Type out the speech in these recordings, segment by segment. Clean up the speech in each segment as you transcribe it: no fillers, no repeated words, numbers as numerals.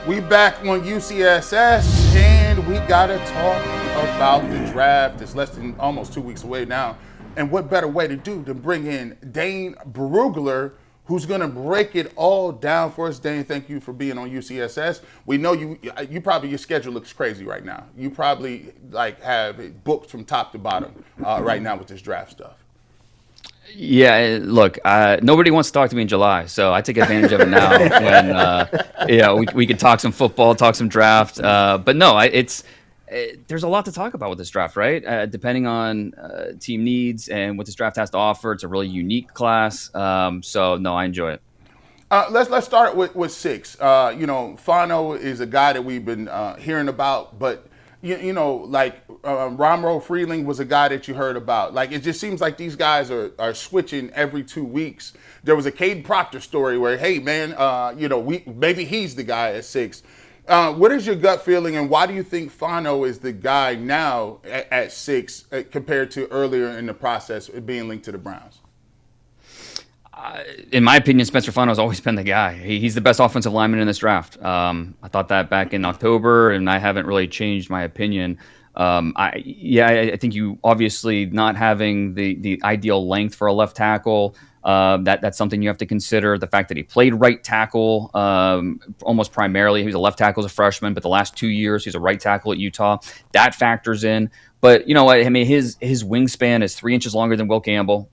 We back on UCSS, and we gotta talk about the draft. It's less than almost 2 weeks away now. And what better way to do than bring in Dane Brugler, who's gonna break it all down for us. Dane, thank you for being on UCSS. We know you probably, your schedule looks crazy right now. You probably like have it booked from top to bottom right now with this draft stuff. Yeah, look, nobody wants to talk to me in July, so I take advantage of it now when, we could talk some football, talk some draft. But no, there's a lot to talk about with this draft, right? Depending on team needs and what this draft has to offer, it's a really unique class. So no, I enjoy it. Let's start with 6. Fano is a guy that we've been hearing about, but Romro Freeling was a guy that you heard about. Like, it just seems like these guys are switching every 2 weeks. There was a Caden Proctor story where, hey man, maybe he's the guy at 6. What is your gut feeling, and why do you think Fano is the guy now at 6 compared to earlier in the process being linked to the Browns? In my opinion, Spencer Fano has always been the guy. He's the best offensive lineman in this draft. I thought that back in October, and I haven't really changed my opinion. I think you obviously not having the ideal length for a left tackle. That's something you have to consider. The fact that he played right tackle almost primarily. He was a left tackle as a freshman, but the last 2 years he's a right tackle at Utah. That factors in. But you know what? I mean, his wingspan is 3 inches longer than Will Campbell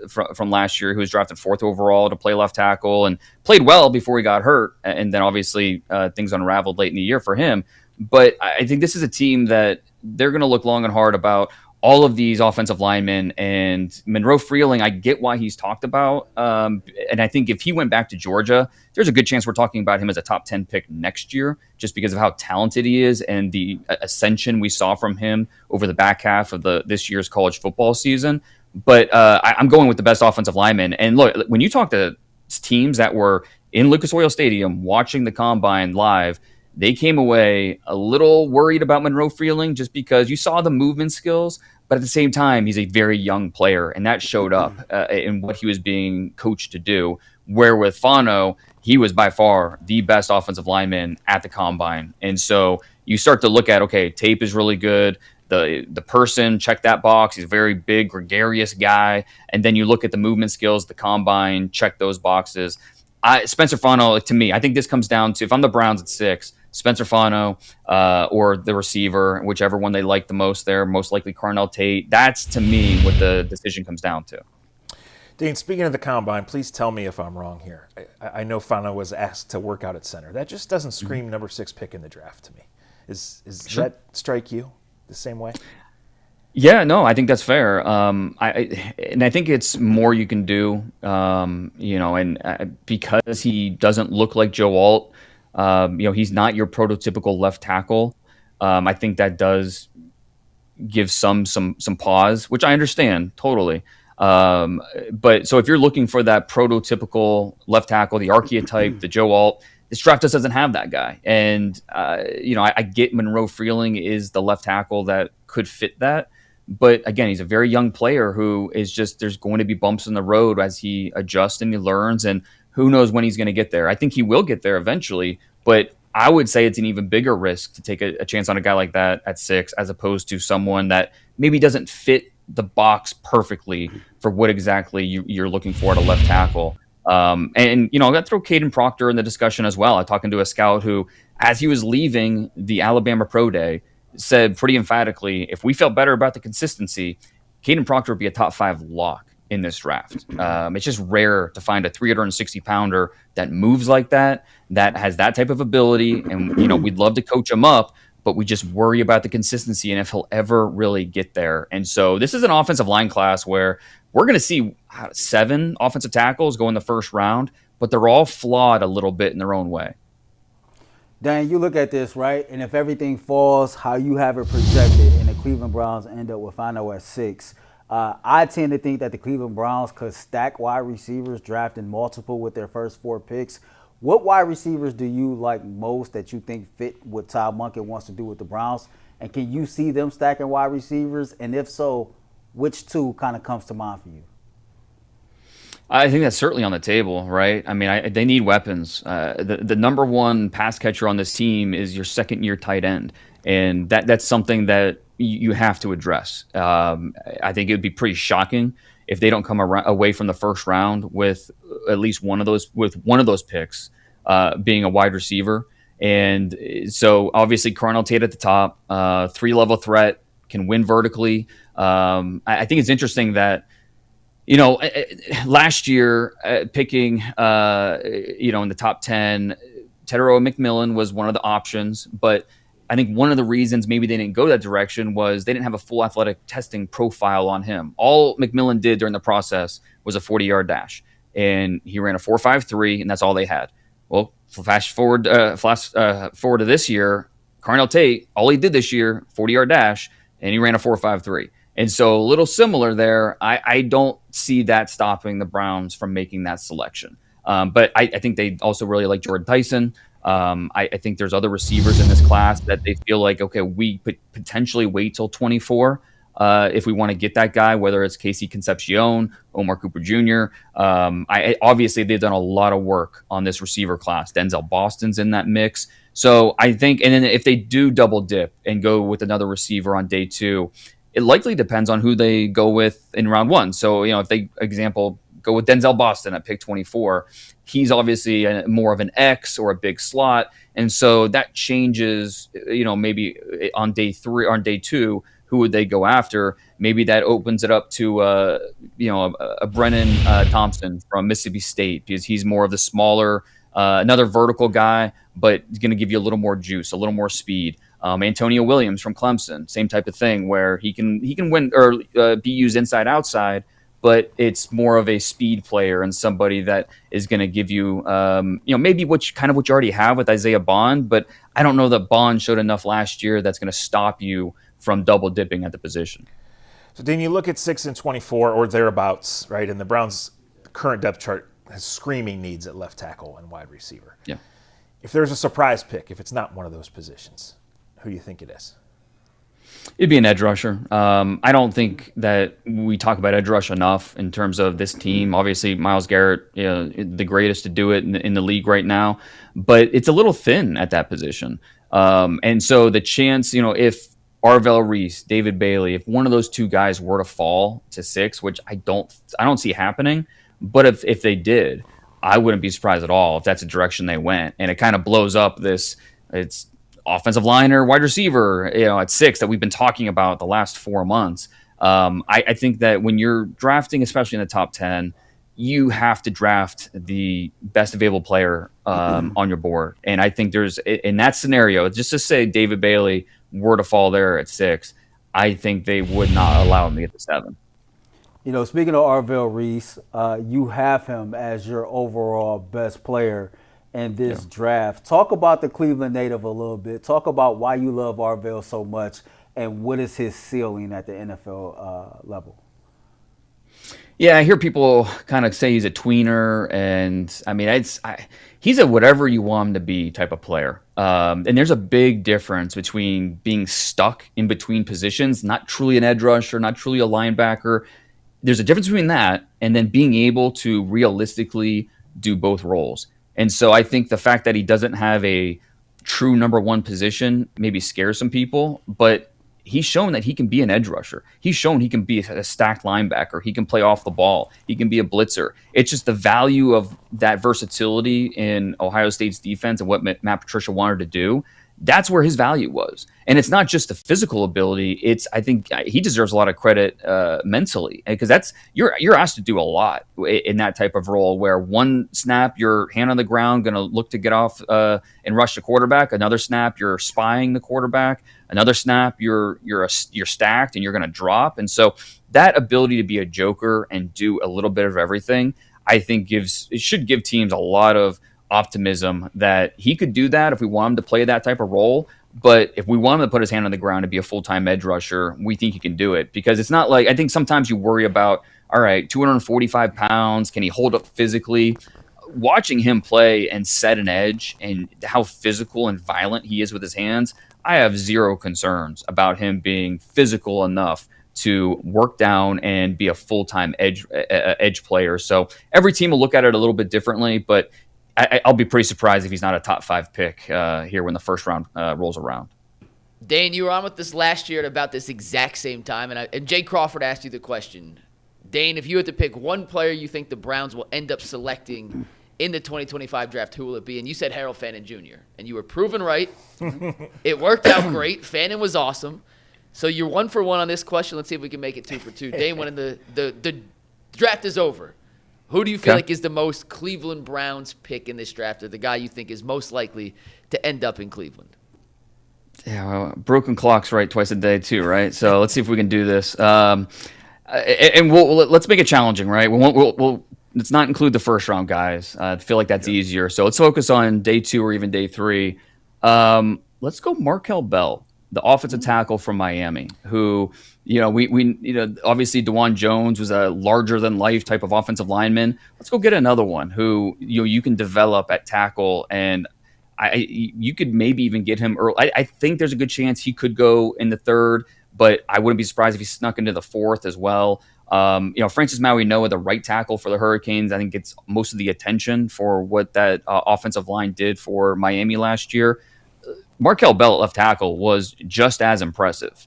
from last year, who was drafted 4th overall to play left tackle and played well before he got hurt. And then obviously things unraveled late in the year for him. But I think this is a team that they're going to look long and hard about all of these offensive linemen. And Monroe Freeling, I get why he's talked about. And I think if he went back to Georgia, there's a good chance we're talking about him as a top 10 pick next year, just because of how talented he is and the ascension we saw from him over the back half of this year's college football season. But I'm going with the best offensive lineman. And look, when you talk to teams that were in Lucas Oil Stadium watching the Combine live, they came away a little worried about Monroe Freeling just because you saw the movement skills, but at the same time, he's a very young player, and that showed up in what he was being coached to do. Where with Fano, he was by far the best offensive lineman at the Combine. And so you start to look at, okay, tape is really good. The person, check that box. He's a very big, gregarious guy. And then you look at the movement skills, the Combine, check those boxes. Spencer Fano, to me, I think this comes down to, if I'm the Browns at 6, Spencer Fano or the receiver, whichever one they like the most there, most likely Carnell Tate. That's, to me, what the decision comes down to. Dean, speaking of the Combine, please tell me if I'm wrong here. I know Fano was asked to work out at center. That just doesn't scream number 6 pick in the draft to me. Does that strike you the same way? Yeah, no, I think that's fair. I think it's more you can do, because he doesn't look like Joe Alt. He's not your prototypical left tackle. I think that does give some pause, which I understand totally. But so if you're looking for that prototypical left tackle, the archetype, the Joe Alt, this draft just doesn't have that guy. And I get Monroe Freeling is the left tackle that could fit that. But again, he's a very young player who is just, there's going to be bumps in the road as he adjusts and he learns, and who knows when he's going to get there. I think he will get there eventually, but I would say it's an even bigger risk to take a chance on a guy like that at 6, as opposed to someone that maybe doesn't fit the box perfectly for what exactly you're looking for at a left tackle. I'm going to throw Caden Proctor in the discussion as well. I'm talking to a scout who, as he was leaving the Alabama Pro Day, said pretty emphatically, if we felt better about the consistency, Caden Proctor would be a top 5 lock in this draft. It's just rare to find a 360-pounder that moves like that has that type of ability. And, we'd love to coach him up, but we just worry about the consistency and if he'll ever really get there. And so this is an offensive line class where we're going to see 7 offensive tackles go in the first round, but they're all flawed a little bit in their own way. Dan, you look at this, right? And if everything falls how you have it projected and the Cleveland Browns end up with Fano at 6, I tend to think that the Cleveland Browns could stack wide receivers, drafting multiple with their first 4 picks. What wide receivers do you like most that you think fit what Todd Monken wants to do with the Browns? And can you see them stacking wide receivers? And if so, which 2 kind of comes to mind for you? I think that's certainly on the table, right? I mean, they need weapons. The number one pass catcher on this team is your second year tight end, and that's something that you have to address. I think it would be pretty shocking if they don't come away from the first round with at least one of those picks being a wide receiver. And so obviously Carnell Tate at the top, 3-level threat, can win vertically. I think it's interesting that, last year picking, in the top 10, Tedero McMillan was one of the options, but I think one of the reasons maybe they didn't go that direction was they didn't have a full athletic testing profile on him. All McMillan did during the process was a 40-yard dash, and he ran a 4.53, and that's all they had. Well, flash forward to this year, Carnell Tate, all he did this year, 40-yard dash, and he ran a 4.53. And so a little similar there. I don't see that stopping the Browns from making that selection. But I think they also really like Jordan Tyson. I think there's other receivers in this class that they feel like, okay, we could potentially wait till 24 if we want to get that guy, whether it's Casey Concepcion, Omar Cooper Jr. Obviously, they've done a lot of work on this receiver class. Denzel Boston's in that mix. So I think, and then if they do double dip and go with another receiver on day 2, it likely depends on who they go with in round 1. So, if they, example, go with Denzel Boston at pick 24, he's obviously more of an X or a big slot. And so that changes, maybe on day 3 or on day 2, who would they go after? Maybe that opens it up to, a Brennan Thompson from Mississippi State, because he's more of the smaller, another vertical guy, but he's going to give you a little more juice, a little more speed. Antonio Williams from Clemson, same type of thing, where he can win or be used inside outside, but it's more of a speed player and somebody that is going to give you, maybe what you already have with Isaiah Bond. But I don't know that Bond showed enough last year that's going to stop you from double dipping at the position. So, Dane, you look at 6 and 24 or thereabouts, right? And the Browns' current depth chart has screaming needs at left tackle and wide receiver. Yeah. If there's a surprise pick, if it's not one of those positions, who do you think it is? It'd be an edge rusher. I don't think that we talk about edge rush enough in terms of this team. Obviously, Myles Garrett, the greatest to do it in the league right now, but it's a little thin at that position. And so the chance, if Arville Reese, David Bailey, if one of those two guys were to fall to 6, which I don't see happening, but if they did, I wouldn't be surprised at all if that's the direction they went. And it kind of blows up it's offensive line or wide receiver, at 6 that we've been talking about the last 4 months. I think that when you're drafting, especially in the top 10, you have to draft the best available player on your board. And I think there's, in that scenario, just to say David Bailey were to fall there at 6, I think they would not allow him to get to 7. Speaking of Arville Reese, you have him as your overall best player in this draft. Talk about the Cleveland native a little bit. Talk about why you love Arville so much and what is his ceiling at the NFL level. Yeah, I hear people kind of say he's a tweener, and I mean, he's a whatever you want him to be type of player. And there's a big difference between being stuck in between positions, not truly an edge rusher, not truly a linebacker. There's a difference between that and then being able to realistically do both roles. And so I think the fact that he doesn't have a true number 1 position maybe scares some people, but he's shown that he can be an edge rusher. He's shown he can be a stacked linebacker. He can play off the ball. He can be a blitzer. It's just the value of that versatility in Ohio State's defense and what Matt Patricia wanted to do. That's where his value was. And it's not just the physical ability. I think he deserves a lot of credit mentally, because you're asked to do a lot in that type of role, where one snap, you're hand on the ground, going to look to get off and rush the quarterback. Another snap, you're spying the quarterback. Another snap, you're stacked and you're going to drop. And so that ability to be a joker and do a little bit of everything, I think should give teams a lot of optimism that he could do that if we want him to play that type of role. But if we want him to put his hand on the ground and be a full-time edge rusher, we think he can do it. Because it's not like, I think sometimes you worry about, all right, 245 pounds, can he hold up physically? Watching him play and set an edge and how physical and violent he is with his hands, I have zero concerns about him being physical enough to work down and be a full-time edge player. So every team will look at it a little bit differently, but I'll be pretty surprised if he's not a top 5 pick here when the first round rolls around. Dane, you were on with us last year at about this exact same time, and Jay Crawford asked you the question. Dane, if you had to pick one player you think the Browns will end up selecting in the 2025 draft, who will it be? And you said Harold Fannin Jr., and you were proven right. It worked out great. Fannin was awesome. So you're 1 for 1 on this question. Let's see if we can make it 2 for 2. Dane, when the draft is over, who do you feel like is the most Cleveland Browns pick in this draft, or the guy you think is most likely to end up in Cleveland? Yeah, well, broken clock's right twice a day too, right? So let's see if we can do this. And let's make it challenging, right? Let's not include the first round guys. I feel like that's easier. So let's focus on day 2 or even day 3. Let's go Markel Bell, the offensive tackle from Miami, who, obviously DeJuan Jones was a larger than life type of offensive lineman. Let's go get another one who you can develop at tackle, and you could maybe even get him early. I think there's a good chance he could go in the 3rd, but I wouldn't be surprised if he snuck into the 4th as well. Francis Maui-Noah, the right tackle for the Hurricanes, I think gets most of the attention for what that offensive line did for Miami last year. Markel Bell at left tackle was just as impressive.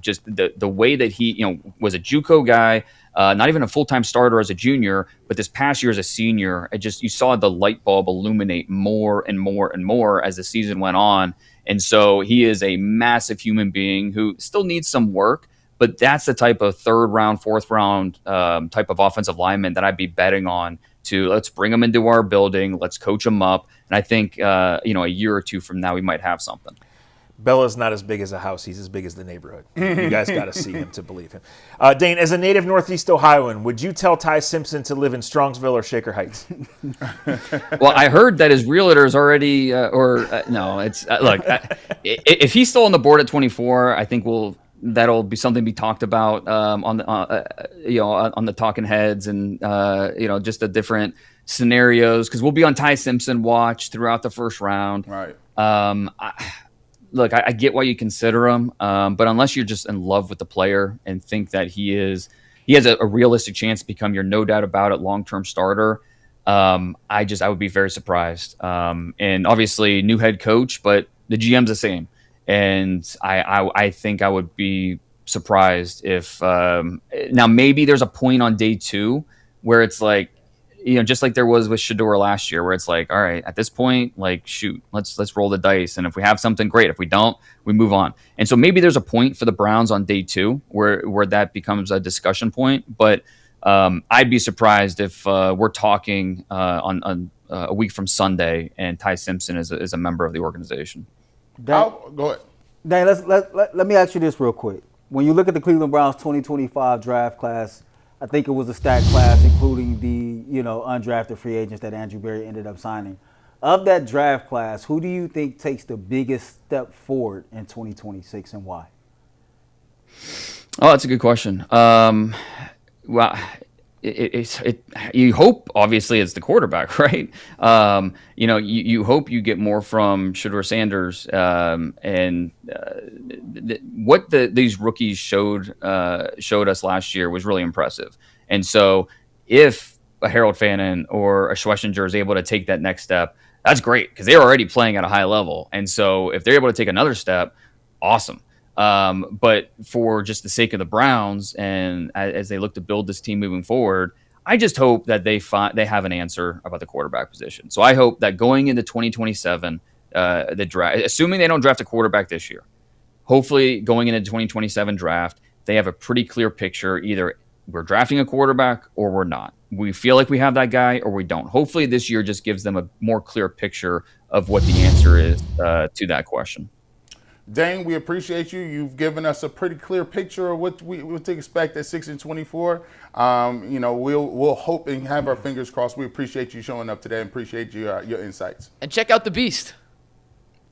Just the way that he, was a JUCO guy, not even a full-time starter as a junior, but this past year as a senior, you saw the light bulb illuminate more and more and more as the season went on. And so he is a massive human being who still needs some work, but that's the type of 3rd round, 4th round type of offensive lineman that I'd be betting on to let's bring him into our building, let's coach him up. And I think, a year or 2 from now, we might have something. Bella's not as big as a house. He's as big as the neighborhood. You guys got to see him to believe him. Dane, as a native Northeast Ohioan, would you tell Ty Simpson to live in Strongsville or Shaker Heights? Well, I heard that his realtor is already, no, it's, look, if he's still on the board at 24, I think that'll be something to be talked about on the talking heads and, just the different scenarios, because we'll be on Ty Simpson watch throughout the first round. Right. I get why you consider him, but unless you're just in love with the player and think that he has a realistic chance to become your no doubt about it long-term starter, I would be very surprised. And obviously new head coach, but the GM's the same. And I think I would be surprised if now maybe there's a point on day 2 where it's like, just like there was with Shedeur last year, where it's like, all right, at this point, like, shoot, let's roll the dice. And if we have something, great. If we don't, we move on. And so maybe there's a point for the Browns on day 2 where that becomes a discussion point. But I'd be surprised if we're talking on a week from Sunday and Ty Simpson is a member of the organization. Go ahead. Dan, let me ask you this real quick. When you look at the Cleveland Browns 2025 draft class, I think it was a stacked class, including the undrafted free agents that Andrew Berry ended up signing. Of that draft class, who do you think takes the biggest step forward in 2026 and why? Oh, that's a good question. Well, you hope obviously it's the quarterback, right? You hope you get more from Shedeur Sanders, and what these rookies showed us last year was really impressive. And so if a Harold Fannin or a Schlesinger is able to take that next step, that's great because they're already playing at a high level. And so if they're able to take another step, awesome. But for just the sake of the Browns and as they look to build this team moving forward, I just hope that they have an answer about the quarterback position. So I hope that going into 2027, the draft, assuming they don't draft a quarterback this year, hopefully going into the 2027 draft, they have a pretty clear picture. Either we're drafting a quarterback or we're not. We feel like we have that guy or we don't. Hopefully this year just gives them a more clear picture of what the answer is to that question. Dane, we appreciate you. You've given us a pretty clear picture of what to expect at 6 and 24. We'll hope and have our fingers crossed. We appreciate you showing up today and appreciate your insights. And check out the Beast.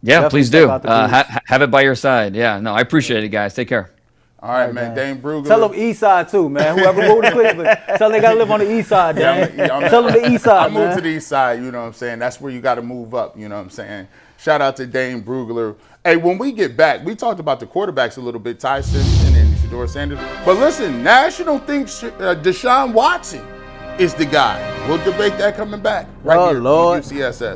Yeah, Definitely please do. check Have it by your side. Yeah, no, I appreciate it, guys. Take care. All right, man. Dane Brugler. Tell them East Side too, man. Whoever moved to Cleveland, tell them they gotta live on the East Side, Dan. Tell them the East Side, I moved to the East Side, you know what I'm saying? That's where you got to move up, you know what I'm saying? Shout out to Dane Brugler. Hey, when we get back, we talked about the quarterbacks a little bit, Ty Simpson and Shedeur Sanders. But listen, National thinks Deshaun Watson is the guy. We'll debate that coming back right Oh, here Lord. on UCSS.